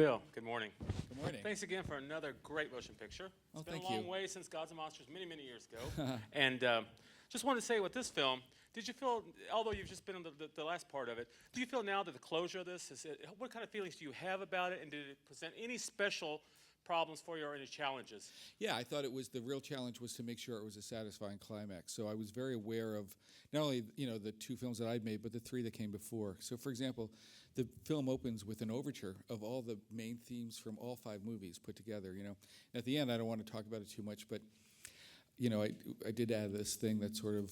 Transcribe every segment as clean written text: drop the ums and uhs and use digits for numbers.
Bill, good morning. Good morning. Thanks again for another great motion picture. It's been thank a long you. way since Gods and Monsters many, many years ago. And just wanted to say with this film, did you feel, although you've just been in the last part of it, do you feel now that the closure of this, what kind of feelings do you have about it, and did it present any special problems for you or any challenges? Yeah, I thought the real challenge was to make sure it was a satisfying climax. So I was very aware of not only the two films that I'd made, but the three that came before. So for example, the film opens with an overture of all the main themes from all five movies put together. At the end, I don't want to talk about it too much, but I did add this thing that sort of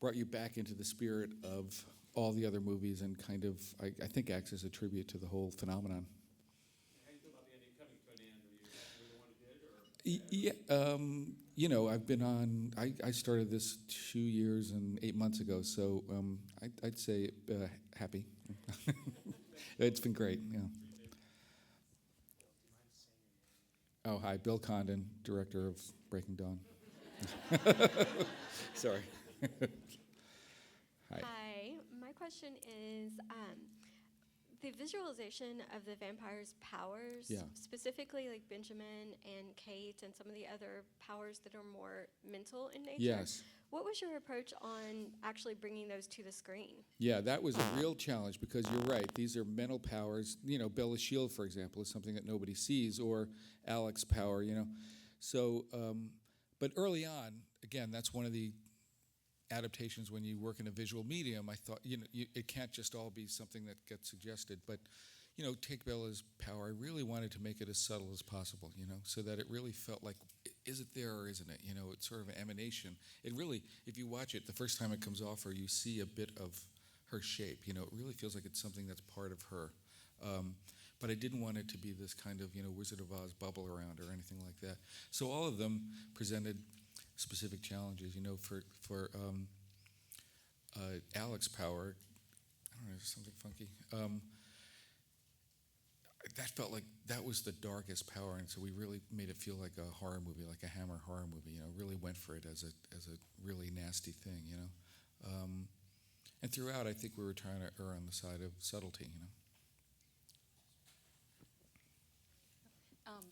brought you back into the spirit of all the other movies and kind of I think acts as a tribute to the whole phenomenon. How do you feel about the ending coming to an end? Are you the one who did it, or? I've been on. I started this 2 years and 8 months ago, so I'd say happy. It's been great. Yeah. Oh, hi, Bill Condon, director of Breaking Dawn. Sorry. Hi. Hi, my question is the visualization of the vampires' powers, Yeah. specifically like Benjamin and Kate and some of the other powers that are more mental in nature. Yes. What was your approach on actually bringing those to the screen? Yeah, that was a real challenge because you're right. These are mental powers. Bella's shield, for example, is something that nobody sees, or Alec's power. So, but early on, again, that's one of the adaptations when you work in a visual medium. I thought, it can't just all be something that gets suggested. But, take Bella's power. I really wanted to make it as subtle as possible, so that it really felt like, is it there or isn't it? It's sort of an emanation. It really, if you watch it, the first time it comes off her, you see a bit of her shape. It really feels like it's something that's part of her. But I didn't want it to be this kind of, Wizard of Oz bubble around or anything like that. So all of them presented specific challenges. For Alec's power, I don't know, something funky. That felt like that was the darkest power, and so we really made it feel like a horror movie, like a Hammer horror movie. Really went for it as a really nasty thing. And throughout, I think we were trying to err on the side of subtlety.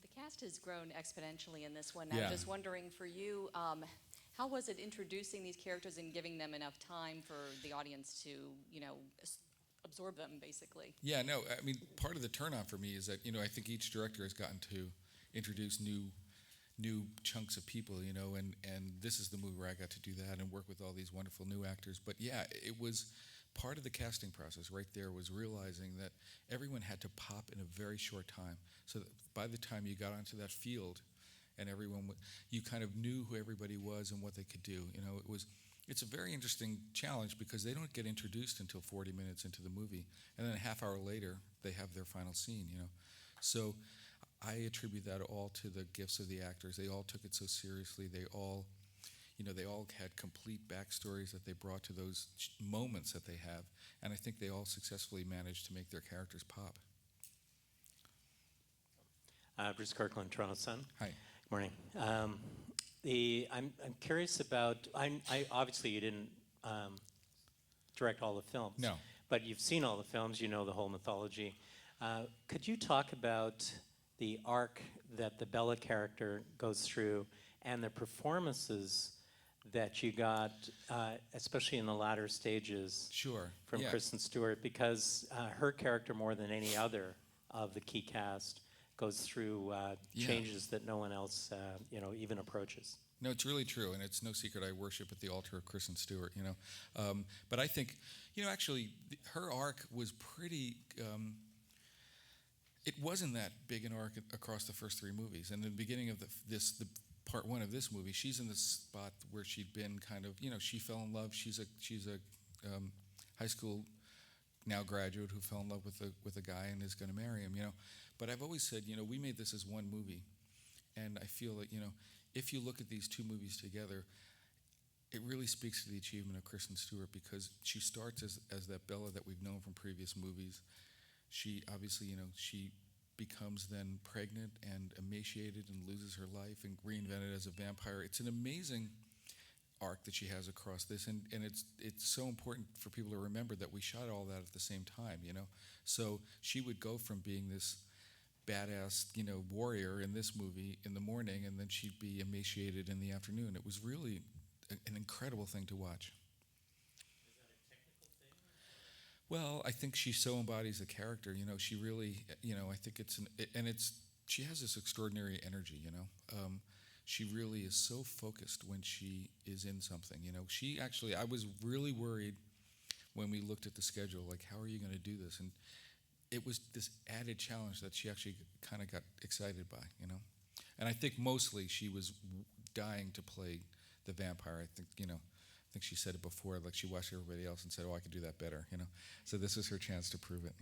The cast has grown exponentially in this one. Yeah. I'm just wondering for you, how was it introducing these characters and giving them enough time for the audience to, absorb them, basically? Yeah, no, I mean, part of the turn on for me is that, I think each director has gotten to introduce new chunks of people, and this is the movie where I got to do that and work with all these wonderful new actors. But yeah, it was part of the casting process right there, was realizing that everyone had to pop in a very short time. So that by the time you got onto that field and you kind of knew who everybody was and what they could do. It's a very interesting challenge because they don't get introduced until 40 minutes into the movie, and then a half hour later they have their final scene. So I attribute that all to the gifts of the actors. They all took it so seriously. They all had complete backstories that they brought to those moments that they have, and I think they all successfully managed to make their characters pop. Bruce Kirkland, Toronto Sun. Hi. Good morning. I'm curious about. I obviously you didn't direct all the films. No. But you've seen all the films. You know the whole mythology. Could you talk about the arc that the Bella character goes through and the performances that you got, especially in the latter stages? Sure. From Yeah. Kristen Stewart, because her character, more than any other of the key cast, goes through changes that no one else, even approaches. No, it's really true, and it's no secret I worship at the altar of Kristen Stewart. But I think, actually, her arc was pretty. It wasn't that big an arc across the first three movies, and in the beginning of the part one of this movie, she's in the spot where she'd been kind of, she fell in love. She's a high school now graduate who fell in love with a guy and is going to marry him. But I've always said, we made this as one movie, and I feel that, if you look at these two movies together, it really speaks to the achievement of Kristen Stewart because she starts as that Bella that we've known from previous movies. She obviously, she becomes then pregnant and emaciated and loses her life and reinvented as a vampire. It's an amazing arc that she has across this, and it's so important for people to remember that we shot all that at the same time. So she would go from being this badass, warrior in this movie in the morning, and then she'd be emaciated in the afternoon. It was really an incredible thing to watch. Well, I think she so embodies the character. She really, I think she has this extraordinary energy. She really is so focused when she is in something. I was really worried when we looked at the schedule, like, how are you going to do this? And it was this added challenge that she actually kind of got excited by. And I think mostly she was dying to play the vampire. I think she said it before, like she watched everybody else and said, "Oh, I could do that better," So this is her chance to prove it.